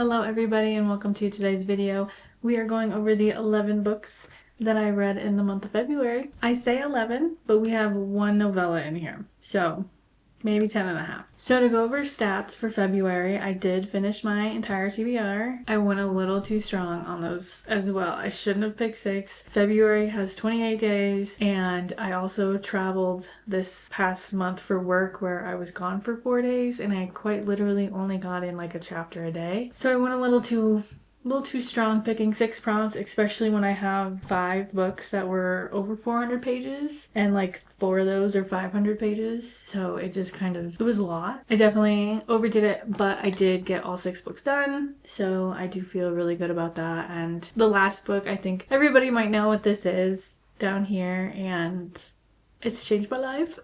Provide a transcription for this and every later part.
Hello everybody and welcome to today's video. We are going over the 11 books that I read in the month of February. I say 11, but we have one novella in here, so maybe 10 and a half. So to go over stats for February, I did finish my entire TBR. I went a little too strong on those as well. I shouldn't have picked 6. February has 28 days, and I also traveled this past month for work where I was gone for 4 days, and I quite literally only got in like a chapter a day. So I went a little too strong picking 6 prompts, especially when I have 5 books that were over 400 pages and like 4 of those are 500 pages. So it just it was a lot. I definitely overdid it, but I did get all 6 books done. So I do feel really good about that. And the last book, I think everybody might know what this is down here, and it's changed my life.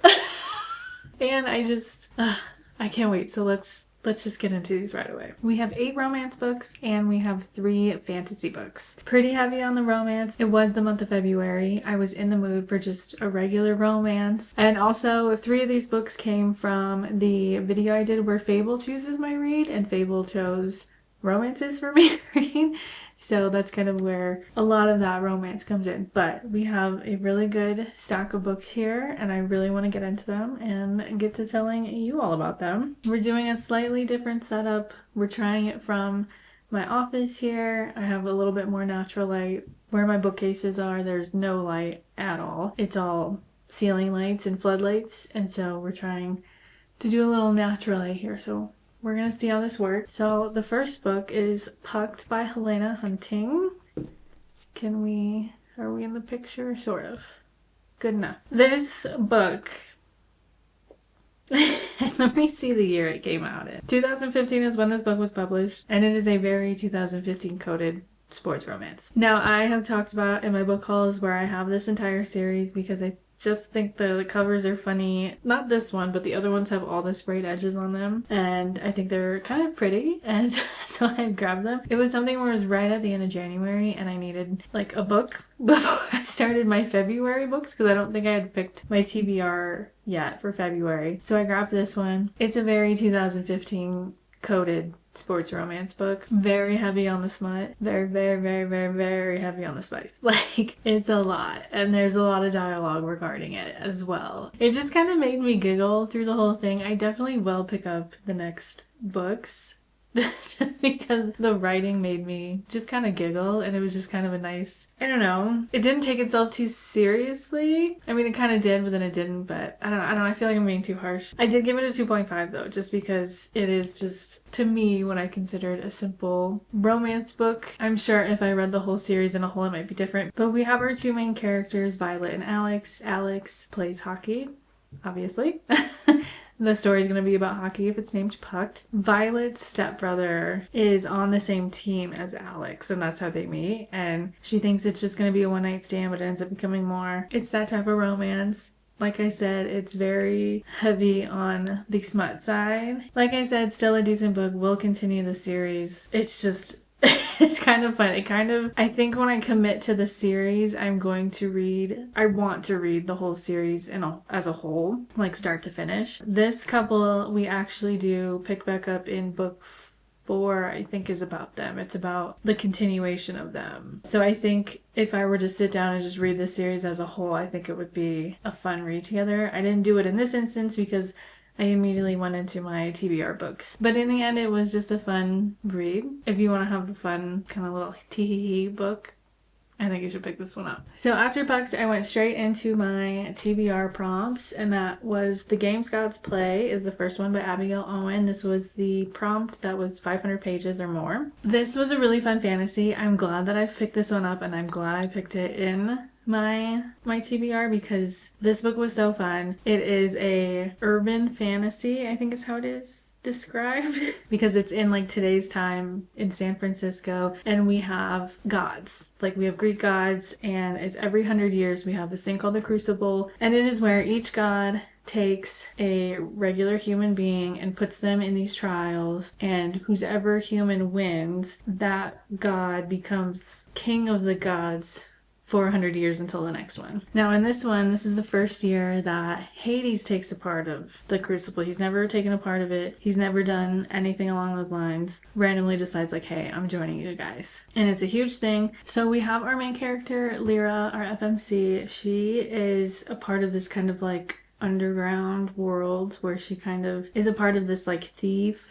And I can't wait. So let's just get into these right away. We have 8 romance books and we have 3 fantasy books. Pretty heavy on the romance. It was the month of February. I was in the mood for just a regular romance. And also 3 of these books came from the video I did where Fable chooses my read, and Fable chose romances for me to read. So that's kind of where a lot of that romance comes in. But we have a really good stack of books here, and I really want to get into them and get to telling you all about them. We're doing a slightly different setup. We're trying it from my office here. I have a little bit more natural light. Where my bookcases are, there's no light at all. It's all ceiling lights and floodlights, and so we're trying to do a little natural light here. So we're gonna see how this works. So the first book is Pucked by Helena Hunting. Are we in the picture? Sort of. Good enough. This book, let me see the year it came out in. 2015 is when this book was published, and it is a very 2015 coded sports romance. Now, I have talked about in my book hauls where I have this entire series because I just think the covers are funny. Not this one, but the other ones have all the sprayed edges on them, and I think they're kind of pretty, and so I grabbed them. It was something where it was right at the end of January and I needed like a book before I started my February books because I don't think I had picked my TBR yet for February. So I grabbed this one. It's a very 2015 coded sports romance book. Very heavy on the smut. Very, very, very, very, very heavy on the spice. Like, it's a lot. And there's a lot of dialogue regarding it as well. It just kind of made me giggle through the whole thing. I definitely will pick up the next books just because the writing made me just kind of giggle, and it was just kind of a nice, I don't know, it didn't take itself too seriously. I mean, it kind of did, but then it didn't, but I don't know, I feel like I'm being too harsh. I did give it a 2.5 though, just because it is just, to me, what I considered a simple romance book. I'm sure if I read the whole series in a whole, it might be different. But we have our 2 main characters, Violet and Alex. Alex plays hockey, obviously. The story is going to be about hockey if it's named Pucked. Violet's stepbrother is on the same team as Alex, and that's how they meet. And she thinks it's just going to be a one-night stand, but it ends up becoming more. It's that type of romance. Like I said, it's very heavy on the smut side. Like I said, still a decent book. We'll continue the series. It's just it's kind of fun. I think when I commit to the series, I want to read the whole series as a whole, like start to finish. This couple, we actually do pick back up in book 4, I think, is about them. It's about the continuation of them. So I think if I were to sit down and just read the series as a whole, I think it would be a fun read together. I didn't do it in this instance because I immediately went into my TBR books. But in the end, it was just a fun read. If you want to have a fun kind of little tee-hee-hee book, I think you should pick this one up. So after Pucked, I went straight into my TBR prompts, and that was The Games Gods Play is the first one by Abigail Owen. This was the prompt that was 500 pages or more. This was a really fun fantasy. I'm glad that I picked this one up, and I'm glad I picked it in my TBR because this book was so fun. It is a urban fantasy, I think is how it is described, because it's in like today's time in San Francisco, and we have gods. Like, we have Greek gods, and it's every 100 years we have this thing called the Crucible, and it is where each god takes a regular human being and puts them in these trials, and whoever human wins, that god becomes king of the gods 400 years until the next one. Now in this one, this is the first year that Hades takes a part of the Crucible. He's never taken a part of it. He's never done anything along those lines. Randomly decides like, hey, I'm joining you guys. And it's a huge thing. So we have our main character, Lyra, our FMC. She is a part of this kind of like underground world where she kind of is a part of this like thief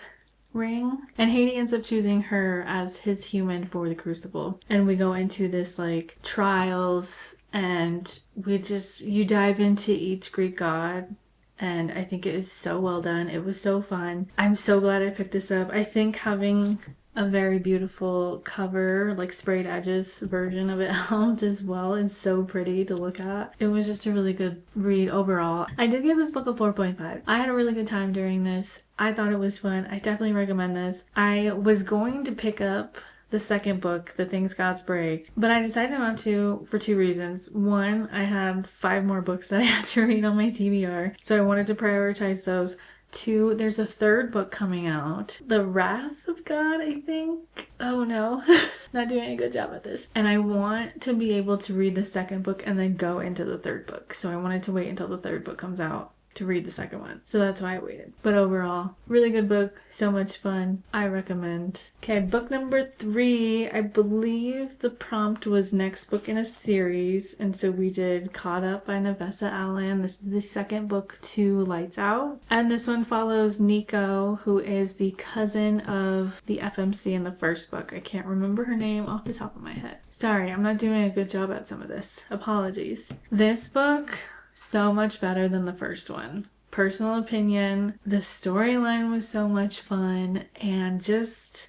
ring, and Hades ends up choosing her as his human for the Crucible. And we go into this like trials, and you dive into each Greek god, and I think it is so well done. It was so fun. I'm so glad I picked this up. I think having a very beautiful cover, like sprayed edges version of it helped as well. It's so pretty to look at. It was just a really good read overall. I did give this book a 4.5. I had a really good time during this. I thought it was fun. I definitely recommend this. I was going to pick up the second book, The Things Gods Break, but I decided not to for 2 reasons. One, I had 5 more books that I had to read on my TBR, so I wanted to prioritize those. 2, there's a 3rd book coming out, The Wrath of God, I think. Oh no, not doing a good job at this. And I want to be able to read the 2nd book and then go into the 3rd book. So I wanted to wait until the 3rd book comes out to read the 2nd one. So that's why I waited. But overall, really good book. So much fun. I recommend. Okay, book number 3. I believe the prompt was next book in a series. And so we did Caught Up by Navessa Allen. This is the 2nd book to Lights Out. And this one follows Nico, who is the cousin of the FMC in the 1st book. I can't remember her name off the top of my head. Sorry, I'm not doing a good job at some of this. Apologies. This book, so much better than the 1st one. Personal opinion, the storyline was so much fun, and just,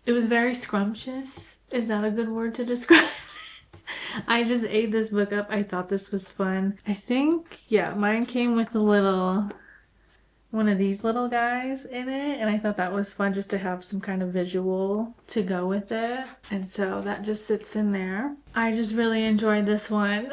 it was very scrumptious. Is that a good word to describe this? I just ate this book up. I thought this was fun. I think, yeah, mine came with one of these little guys in it, and I thought that was fun just to have some kind of visual to go with it. And so that just sits in there. I just really enjoyed this one.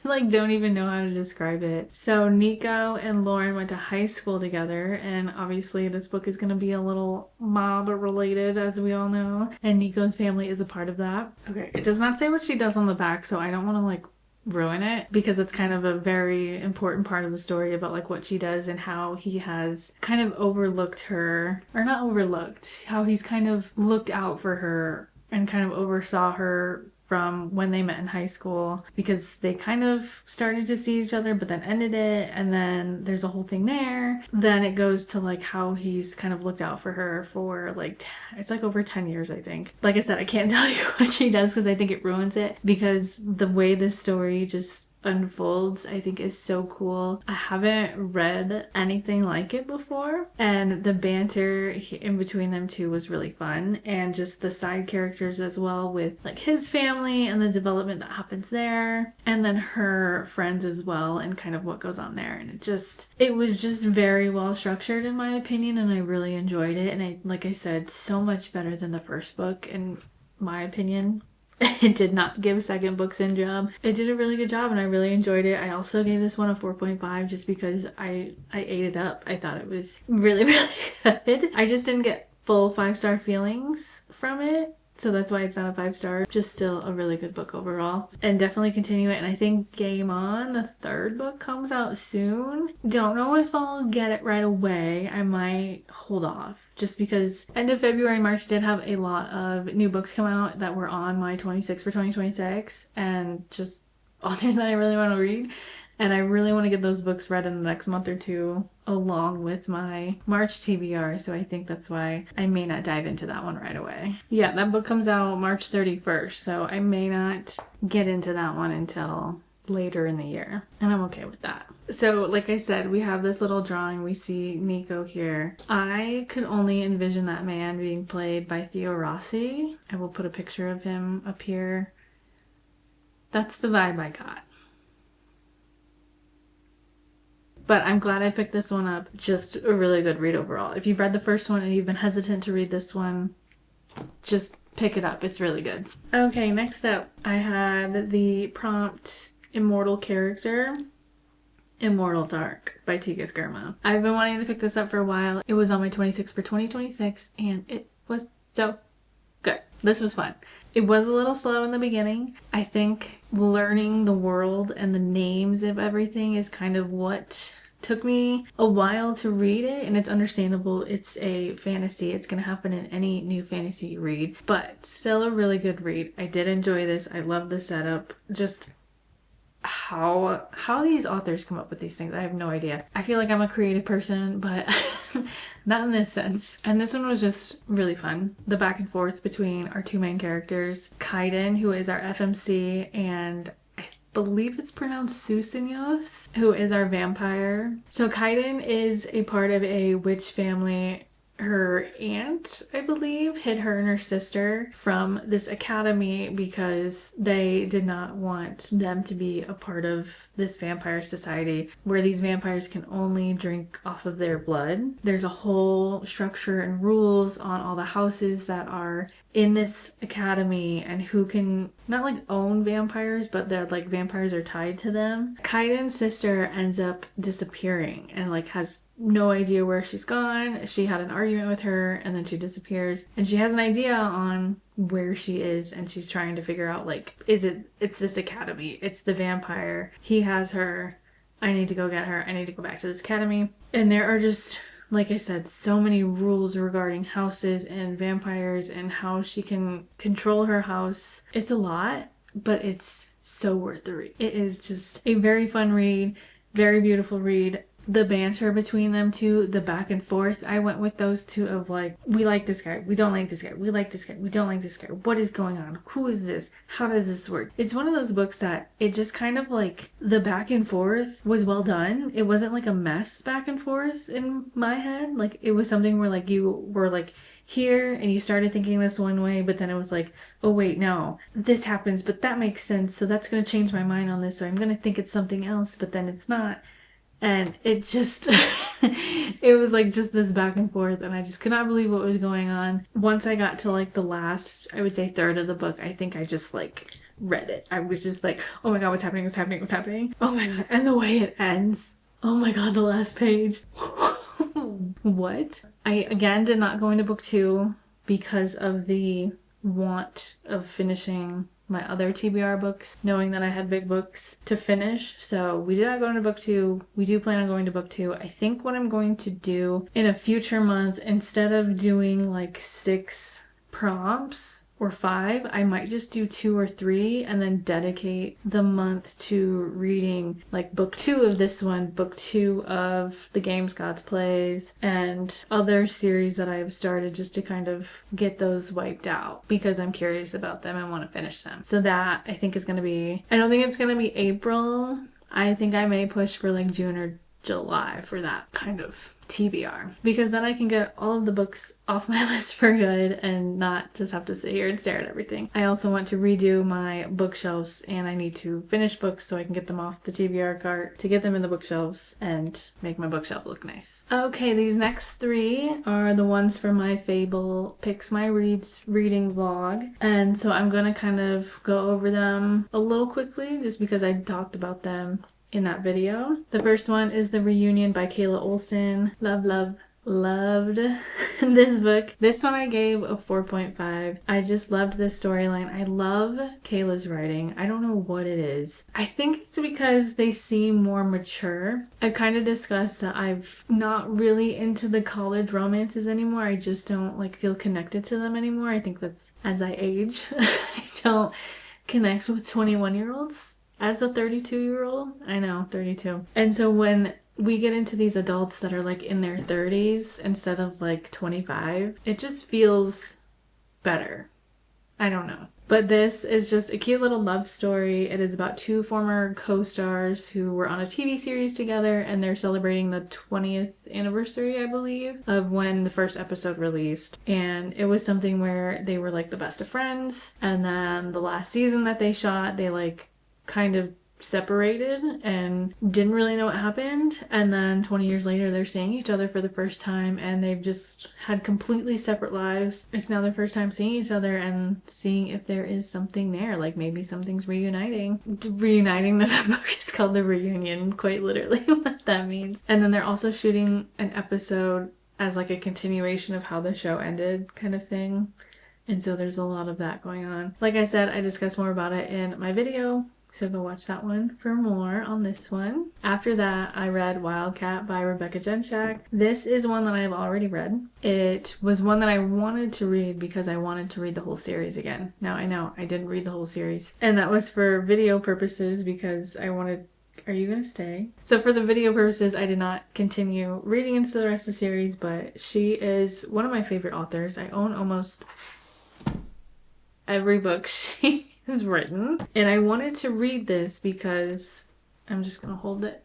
Like, don't even know how to describe it. So Nico and Lauren went to high school together, and obviously this book is going to be a little mob related, as we all know, and Nico's family is a part of that. Okay, it does not say what she does on the back, so I don't want to like ruin it, because it's kind of a very important part of the story about like what she does and how he has kind of overlooked her, or not overlooked, how he's kind of looked out for her and kind of oversaw her from when they met in high school, because they kind of started to see each other but then ended it, and then there's a whole thing there. Then it goes to like how he's kind of looked out for her for like it's like over 10 years, I think. Like I said, I can't tell you what she does because I think it ruins it, because the way this story just unfolds, I think, is so cool. I haven't read anything like it before, and the banter in between them two was really fun, and just the side characters as well, with like his family and the development that happens there, and then her friends as well, and kind of what goes on there. And it was just very well structured in my opinion, and I really enjoyed it. And like I said, so much better than the 1st book in my opinion. It did not give 2nd book syndrome. It did a really good job, and I really enjoyed it. I also gave this one a 4.5 just because I ate it up. I thought it was really, really good. I just didn't get full 5-star feelings from it, so that's why it's not a 5-star. Just still a really good book overall, and definitely continue it. And I think Game On, the 3rd book, comes out soon. Don't know if I'll get it right away. I might hold off, just because end of February and March did have a lot of new books come out that were on my 26 for 2026, and just authors that I really want to read. And I really want to get those books read in the next month or 2 along with my March TBR, so I think that's why I may not dive into that one right away. Yeah, that book comes out March 31st, so I may not get into that one until later in the year, and I'm okay with that. So like I said, we have this little drawing. We see Nico here. I could only envision that man being played by Theo Rossi. I will put a picture of him up here. That's the vibe I got. But I'm glad I picked this one up. Just a really good read overall. If you've read the 1st one and you've been hesitant to read this one, just pick it up. It's really good. Okay, next up, I had the prompt Immortal Character, Immortal Dark by Tika Skirma. I've been wanting to pick this up for a while. It was on my 26 for 2026, and it was so good. This was fun. It was a little slow in the beginning. I think learning the world and the names of everything is kind of what took me a while to read it, and it's understandable. It's a fantasy. It's going to happen in any new fantasy you read, but still a really good read. I did enjoy this. I love the setup. Just how these authors come up with these things, I have no idea. I feel like I'm a creative person, but not in this sense. And this one was just really fun. The back and forth between our two main characters, Kaiden, who is our FMC, and I believe it's pronounced Susenyos, who is our vampire. So Kaiden is a part of a witch family. Her aunt, I believe, hid her and her sister from this academy because they did not want them to be a part of this vampire society where these vampires can only drink off of their blood. There's a whole structure and rules on all the houses that are in this academy and who can not like own vampires, but they're like vampires are tied to them. Kaiden's sister ends up disappearing and like has no idea where she's gone. She had an argument with her and then she disappears, and she has an idea on where she is, and she's trying to figure out like, it's this academy, it's the vampire, he has her, I need to go get her, I need to go back to this academy. And there are just, like I said, so many rules regarding houses and vampires and how she can control her house. It's a lot, but it's so worth the read. It is just a very fun read, very beautiful read. The banter between them two, the back and forth, I went with those two of like, we like this guy, we don't like this guy, we like this guy, we don't like this guy, what is going on, who is this, how does this work? It's one of those books that it just kind of like, the back and forth was well done. It wasn't like a mess back and forth in my head. Like it was something where like you were like here and you started thinking this one way, but then it was like, oh wait, no, this happens, but that makes sense, so that's going to change my mind on this, so I'm going to think it's something else, but then it's not. And it just, it was like just this back and forth, and I just could not believe what was going on. Once I got to like the last, I would say third of the book, I think I just like read it. I was just like, oh my god, what's happening, what's happening, what's happening? Oh my god, and the way it ends. Oh my god, the last page. What? I again did not go into book 2 because of the want of finishing my other TBR books, knowing that I had big books to finish. So we did not go into book 2. We do plan on going to book 2. I think what I'm going to do in a future month, instead of doing like 6 prompts or 5, I might just do 2 or 3 and then dedicate the month to reading like book 2 of this one, book 2 of The Games Gods Plays, and other series that I have started, just to kind of get those wiped out because I'm curious about them and want to finish them. So that I think is going to be, I don't think it's going to be April. I think I may push for like June or July for that kind of TBR, because then I can get all of the books off my list for good and not just have to sit here and stare at everything. I also want to redo my bookshelves, and I need to finish books so I can get them off the TBR cart to get them in the bookshelves and make my bookshelf look nice. Okay, these next 3 are the ones for my Fable Picks My Reads reading vlog, and so I'm gonna kind of go over them a little quickly just because I talked about them in that video. The first one is The Reunion by Kayla Olson. Loved this book. This one I gave a 4.5. I just loved this storyline. I love Kayla's writing. I don't know what it is. I think it's because they seem more mature. I've kind of discussed that I've not really into the college romances anymore. I just don't like feel connected to them anymore. I think that's as I age. I don't connect with 21-year-olds. As a 32-year-old, I know, 32. And so when we get into these adults that are like in their 30s instead of like 25, it just feels better. I don't know. But this is just a cute little love story. It is about 2 former co-stars who were on a TV series together, and they're celebrating the 20th anniversary, I believe, of when the first episode released. And it was something where they were like the best of friends. And then the last season that they shot, they like kind of separated and didn't really know what happened, and then 20 years later they're seeing each other for the first time, and they've just had completely separate lives. It's now their first time seeing each other and seeing if there is something there, like maybe something's reuniting. The book is called The Reunion, quite literally what that means. And then they're also shooting an episode as like a continuation of how the show ended kind of thing. And so there's a lot of that going on. Like I said, I discuss more about it in my video, so go watch that one for more on this one. After that, I read Wildcat by Rebecca Genshak. This is one that I've already read. It was one that I wanted to read because I wanted to read the whole series again. Now I know I didn't read the whole series, and that was for video purposes because I wanted... Are you gonna stay? So for the video purposes, I did not continue reading into the rest of the series, but she is one of my favorite authors. I own almost every book she has written, and I wanted to read this because... I'm just gonna hold it.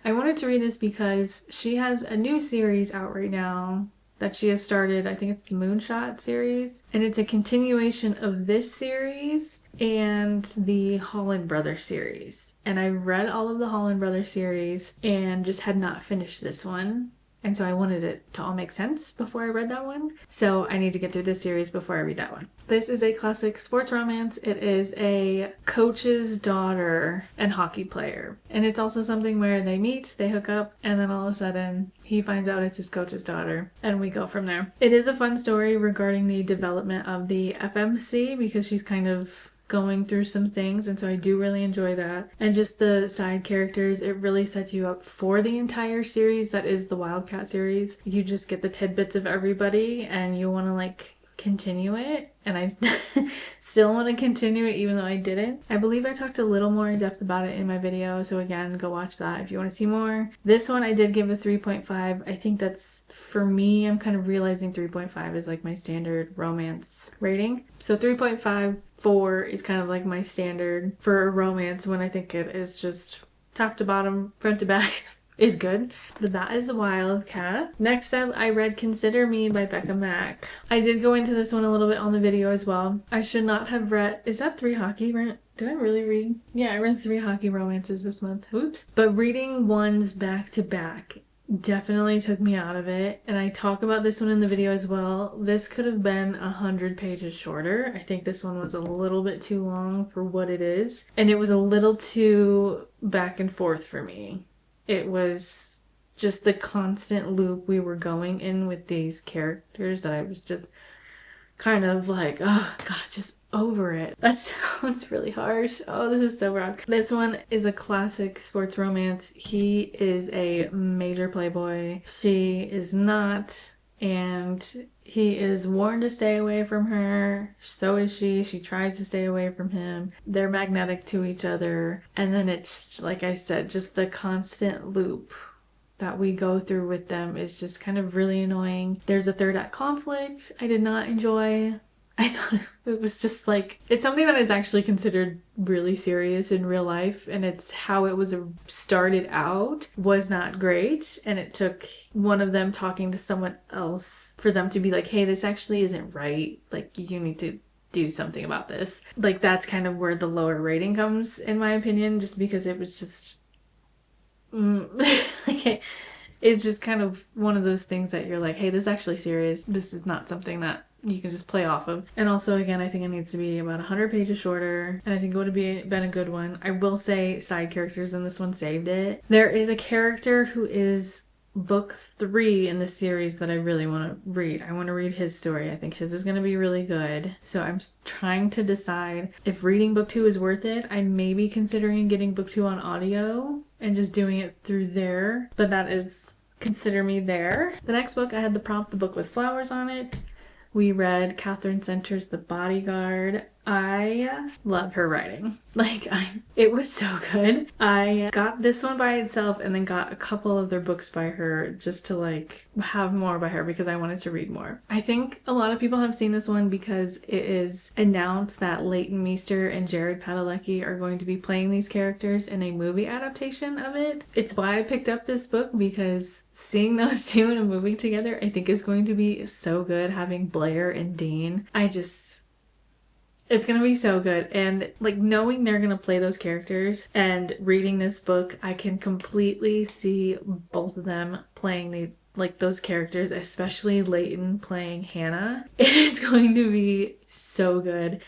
I wanted to read this because she has a new series out right now that she has started. I think it's the Moonshot series, and it's a continuation of this series and the Holland Brothers series. And I read all of the Holland Brothers series and just had not finished this one. And so I wanted it to all make sense before I read that one. So I need to get through this series before I read that one. This is a classic sports romance. It is a coach's daughter and hockey player. And it's also something where they meet, they hook up, and then all of a sudden he finds out it's his coach's daughter, and we go from there. It is a fun story regarding the development of the FMC because she's kind of going through some things, and so I do really enjoy that. And just the side characters, it really sets you up for the entire series that is the Wildcat series. You just get the tidbits of everybody and you want to like continue it, and I still want to continue it even though I didn't. I believe I talked a little more in depth about it in my video, so again, go watch that if you want to see more. This one I did give a 3.5. I think that's, for me, I'm kind of realizing 3.5 is like my standard romance rating. So 3.5, 4 is kind of like my standard for a romance when I think it is just top to bottom, front to back is good. But that is Wildcat. Next up, I read Consider Me by Becca Mack. I did go into this one a little bit on the video as well. I should not have read... Is that 3 hockey? Did I really read? Yeah, I read 3 hockey romances this month. Oops. But reading ones back to back definitely took me out of it, and I talk about this one in the video as well. This could have been 100 pages shorter. I think this one was a little bit too long for what it is, and it was a little too back and forth for me. It was just the constant loop we were going in with these characters that I was just kind of like, oh god, just over it. That sounds really harsh. Oh, this is so wrong. This one is a classic sports romance. He is a major playboy. She is not, and he is warned to stay away from her. So is she. She tries to stay away from him. They're magnetic to each other. And then it's, like I said, just the constant loop that we go through with them is just kind of really annoying. There's a third act conflict I did not enjoy. I thought it was just like, it's something that is actually considered really serious in real life, and it's how it was started out was not great, and it took one of them talking to someone else for them to be like, hey, this actually isn't right, like you need to do something about this. Like that's kind of where the lower rating comes in my opinion, just because it was just like it's just kind of one of those things that you're like, hey, this is actually serious. This is not something that you can just play off of. And also, again, I think it needs to be about 100 pages shorter, and I think it would have been a good one. I will say side characters in this one saved it. There is a character who is book 3 in the series that I really want to read. I want to read his story. I think his is going to be really good. So I'm trying to decide if reading book 2 is worth it. I may be considering getting book 2 on audio and just doing it through there. But that is Consider Me there. The next book, I had the prompt, The Book with Flowers on it. We read Catherine Center's The Bodyguard. I love her writing. It was so good. I got this one by itself and then got a couple of their books by her just to have more by her because I wanted to read more. I think a lot of people have seen this one because it is announced that Leighton Meester and Jared Padalecki are going to be playing these characters in a movie adaptation of it. It's why I picked up this book, because seeing those two in a movie together I think is going to be so good, having Blair and Dean. It's gonna be so good, and knowing they're gonna play those characters and reading this book, I can completely see both of them playing those characters, especially Leighton playing Hannah. It is going to be so good.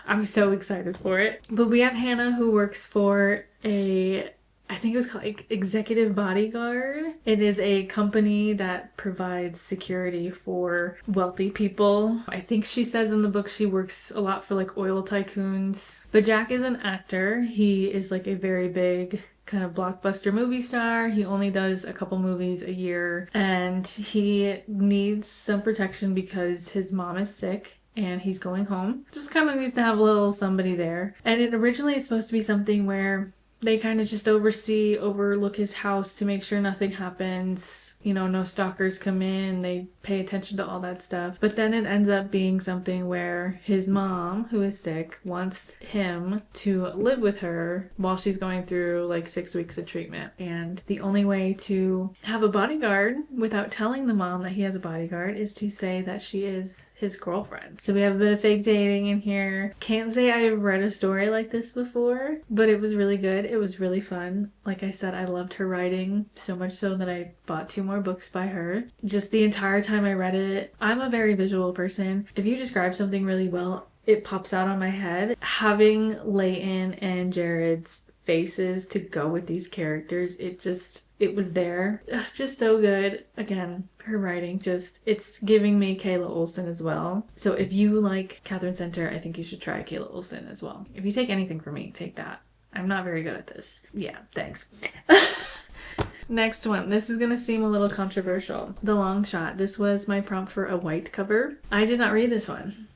I'm so excited for it. But we have Hannah, who works for a I think it was called like Executive Bodyguard. It is a company that provides security for wealthy people. I think she says in the book she works a lot for like oil tycoons. But Jack is an actor. He is like a very big kind of blockbuster movie star. He only does a couple movies a year, and he needs some protection because his mom is sick and he's going home. Just kind of needs to have a little somebody there. And it originally is supposed to be something where they kind of just overlook his house to make sure nothing happens. You know, no stalkers come in, they pay attention to all that stuff. But then it ends up being something where his mom, who is sick, wants him to live with her while she's going through like 6 weeks of treatment. And the only way to have a bodyguard without telling the mom that he has a bodyguard is to say that she is his girlfriend. So we have a bit of fake dating in here. Can't say I've read a story like this before, but it was really good. It was really fun. Like I said, I loved her writing, so much so that I bought 2 more books by her. Just the entire time I read it, I'm a very visual person. If you describe something really well, it pops out on my head. Having Leighton and Jared's faces to go with these characters, it was there. Just so good. Again, her writing it's giving me Kayla Olsen as well. So if you like Catherine Center, I think you should try Kayla Olsen as well. If you take anything from me, take that. I'm not very good at this. Yeah, thanks. Next one. This is gonna seem a little controversial. The Long Shot. This was my prompt for a white cover. I did not read this one.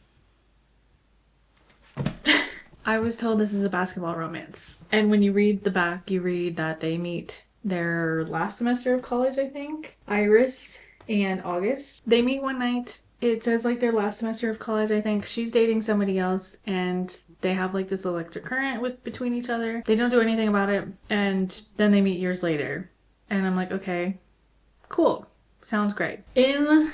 I was told this is a basketball romance. And when you read the back, you read that they meet their last semester of college, I think. Iris and August. They meet one night. It says like their last semester of college, I think. She's dating somebody else and they have like this electric current between each other. They don't do anything about it. And then they meet years later. And I'm like, okay, cool. Sounds great. In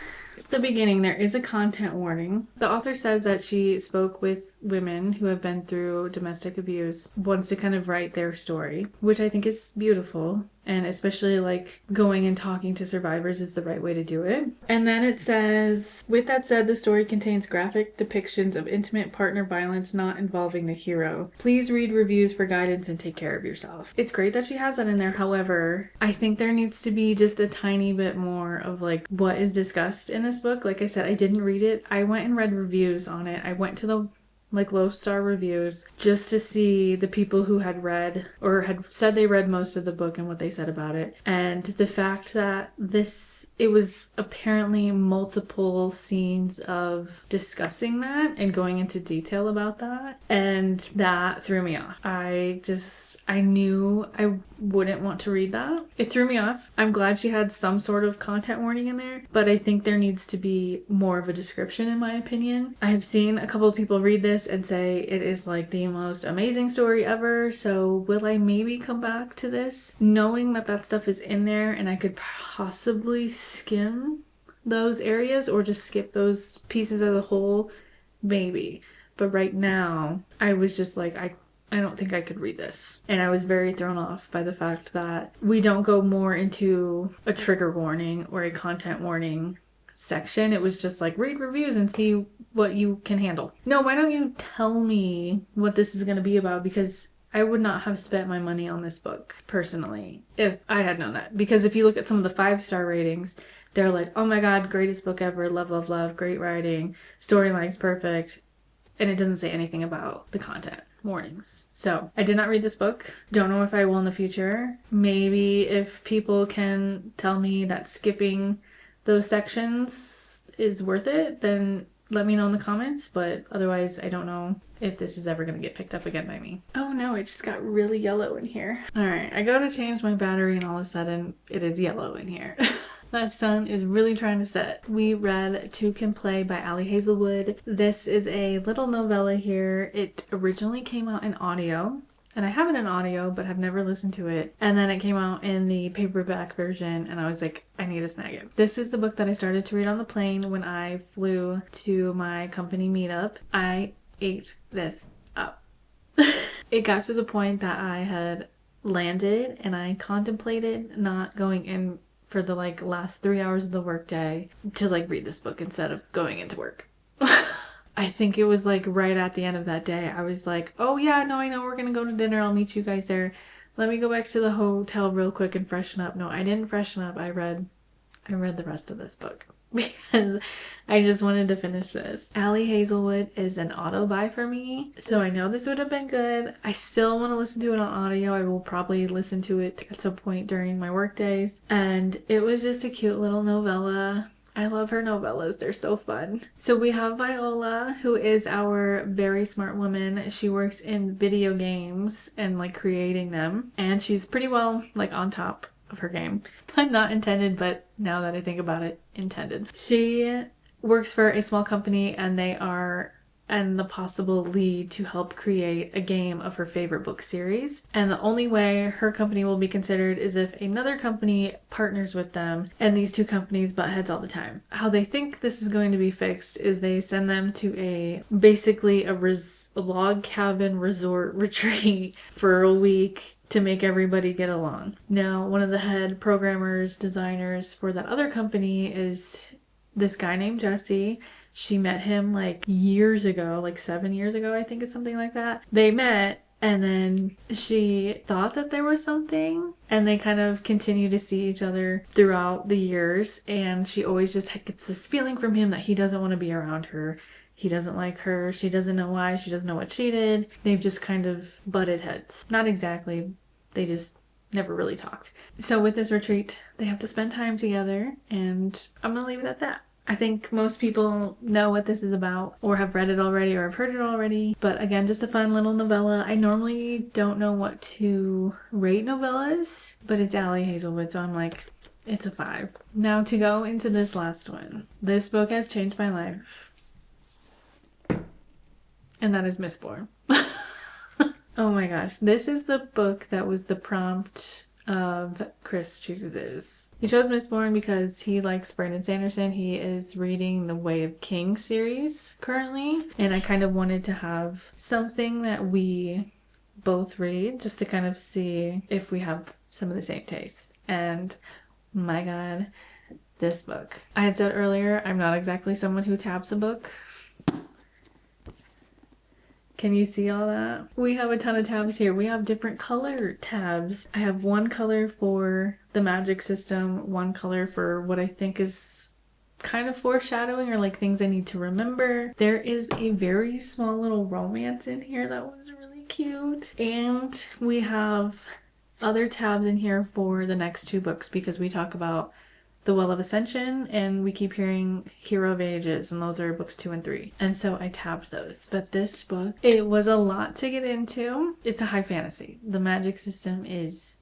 the beginning, there is a content warning. The author says that she spoke with women who have been through domestic abuse, wants to kind of write their story, which I think is beautiful. And especially like going and talking to survivors is the right way to do it. And then it says, with that said, the story contains graphic depictions of intimate partner violence not involving the hero. Please read reviews for guidance and take care of yourself. It's great that she has that in there. However, I think there needs to be just a tiny bit more of like what is discussed in this book. Like I said, I didn't read it. I went and read reviews on it. I went to the like low star reviews just to see the people who had read or had said they read most of the book and what they said about it. And the fact that it was apparently multiple scenes of discussing that and going into detail about that, and that threw me off. I knew I wouldn't want to read that. It threw me off. I'm glad she had some sort of content warning in there, but I think there needs to be more of a description in my opinion. I have seen a couple of people read this and say it is like the most amazing story ever, so will I maybe come back to this knowing that that stuff is in there and I could possibly skim those areas or just skip those pieces as a whole? Maybe. But right now I was just like, I don't think I could read this. And I was very thrown off by the fact that we don't go more into a trigger warning or a content warning section. It was just like, read reviews and see what you can handle. No, why don't you tell me what this is going to be about? Because I would not have spent my money on this book personally if I had known that. Because if you look at some of the 5-star ratings, they're like, oh my god, greatest book ever, love, love, love, great writing, storyline's perfect. And it doesn't say anything about the content warnings. So I did not read this book. Don't know if I will in the future. Maybe if people can tell me that skipping those sections is worth it, then let me know in the comments. But otherwise, I don't know if this is ever going to get picked up again by me. Oh no, it just got really yellow in here. Alright, I go to change my battery and all of a sudden it is yellow in here. That sun is really trying to set. We read Two Can Play by Ali Hazelwood. This is a little novella here. It originally came out in audio, and I have it in audio, but have never listened to it. And then it came out in the paperback version, and I was like, I need to snag it. This is the book that I started to read on the plane when I flew to my company meetup. I ate this up. It got to the point that I had landed, and I contemplated not going in for the like last 3 hours of the workday to like read this book instead of going into work. I think it was like right at the end of that day, I was like, oh yeah, no, I know we're gonna go to dinner. I'll meet you guys there. Let me go back to the hotel real quick and freshen up. No, I didn't freshen up. I read the rest of this book because I just wanted to finish this. Allie Hazelwood is an auto buy for me, so I know this would have been good. I still want to listen to it on audio. I will probably listen to it at some point during my work days. And it was just a cute little novella. I love her novellas. They're so fun. So we have Viola, who is our very smart woman. She works in video games and like creating them. And she's pretty well like on top of her game. But not intended, but now that I think about it, intended. She works for a small company and they are the possible lead to help create a game of her favorite book series. And the only way her company will be considered is if another company partners with them and these two companies butt heads all the time. How they think this is going to be fixed is they send them to basically a log cabin resort retreat for a week to make everybody get along. Now, one of the head programmers, designers for that other company is this guy named Jesse. She met him like years ago, like 7 years ago, I think it's something like that. They met and then she thought that there was something and they kind of continue to see each other throughout the years. And she always just gets this feeling from him that he doesn't want to be around her. He doesn't like her. She doesn't know why. She doesn't know what she did. They've just kind of butted heads. Not exactly. They just never really talked. So with this retreat, they have to spend time together and I'm gonna leave it at that. I think most people know what this is about or have read it already or have heard it already. But again, just a fun little novella. I normally don't know what to rate novellas, but it's Allie Hazelwood, so I'm like, it's a 5. Now to go into this last one. This book has changed my life. And that is Mistborn. Oh my gosh. This is the book that was the prompt of Chris Chooses. He chose Mistborn because he likes Brandon Sanderson. He is reading the Way of Kings series currently. And I kind of wanted to have something that we both read just to kind of see if we have some of the same tastes. And my God, this book. I had said earlier, I'm not exactly someone who tabs a book. Can you see all that? We have a ton of tabs here. We have different color tabs. I have one color for the magic system, one color for what I think is kind of foreshadowing or like things I need to remember. There is a very small little romance in here that was really cute. And we have other tabs in here for the next 2 books because we talk about The Well of Ascension and we keep hearing Hero of Ages, and those are books 2 and 3. And so I tabbed those. But this book, it was a lot to get into. It's a high fantasy. The magic system is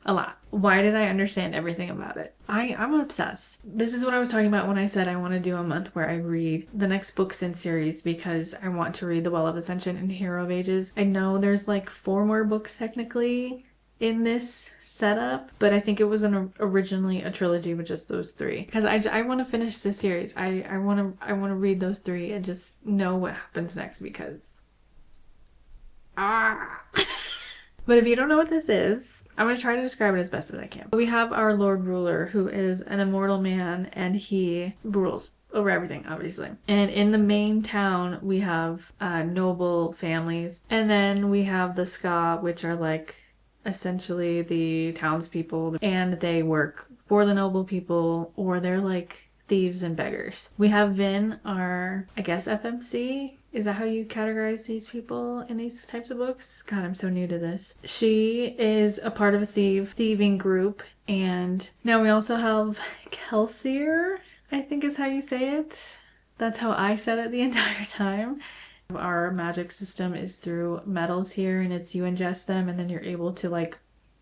a lot. Why did I understand everything about it? I'm obsessed. This is what I was talking about when I said I want to do a month where I read the next books in series because I want to read The Well of Ascension and Hero of Ages. I know there's like 4 more books technically in this setup, but I think it was originally a trilogy with just those 3 because I want to finish this series. I want to read those 3 and just know what happens next because but if you don't know what this is, I'm going to try to describe it as best as I can. We have our Lord Ruler, who is an immortal man and he rules over everything, obviously. And in the main town, we have noble families, and then we have the Ska, which are like essentially the townspeople, and they work for the noble people, or they're like thieves and beggars. We have Vin, our, I guess, FMC. Is that how you categorize these people in these types of books? God, I'm so new to this. She is a part of a thieving group. And now we also have Kelsier, I think is how you say it. That's how I said it the entire time. Our magic system is through metals here, and it's you ingest them and then you're able to like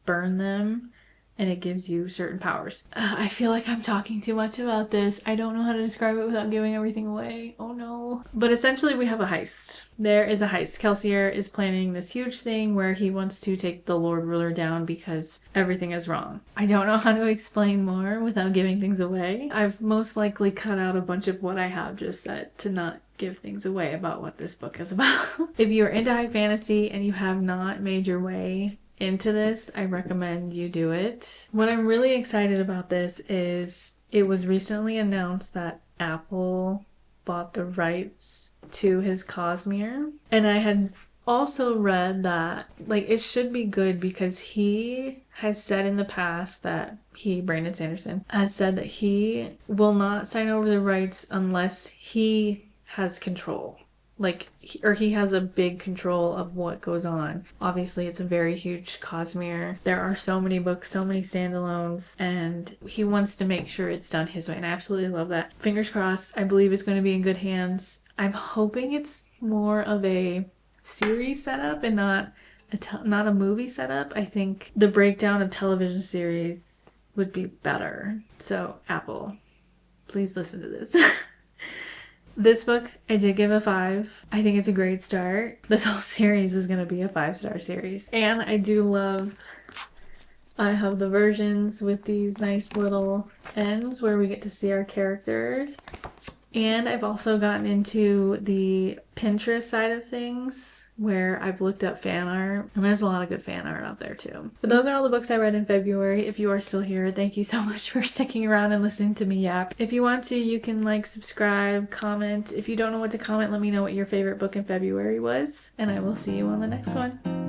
burn them and it gives you certain powers. I feel like I'm talking too much about this. I don't know how to describe it without giving everything away. Oh no. But essentially we have a heist. There is a heist. Kelsier is planning this huge thing where he wants to take the Lord Ruler down because everything is wrong. I don't know how to explain more without giving things away. I've most likely cut out a bunch of what I have just said to not give things away about what this book is about. If you're into high fantasy and you have not made your way into this, I recommend you do it. What I'm really excited about this is it was recently announced that Apple bought the rights to his Cosmere, and I had also read that, like, it should be good because he has said in the past that Brandon Sanderson, has said that he will not sign over the rights unless he has control. Like, or he has a big control of what goes on. Obviously, it's a very huge Cosmere. There are so many books, so many standalones, and he wants to make sure it's done his way, and I absolutely love that. Fingers crossed. I believe it's going to be in good hands. I'm hoping it's more of a series setup and not a movie setup. I think the breakdown of television series would be better. So Apple, please listen to this. This book I did give a 5. I think it's a great start. This whole series is going to be a 5-star series. And I do love, I have the versions with these nice little ends where we get to see our characters. And I've also gotten into the Pinterest side of things where I've looked up fan art, and there's a lot of good fan art out there too. But those are all the books I read in February. If you are still here, thank you so much for sticking around and listening to me yap. If you want to, you can like, subscribe, comment. If you don't know what to comment, let me know what your favorite book in February was, and I will see you on the next one.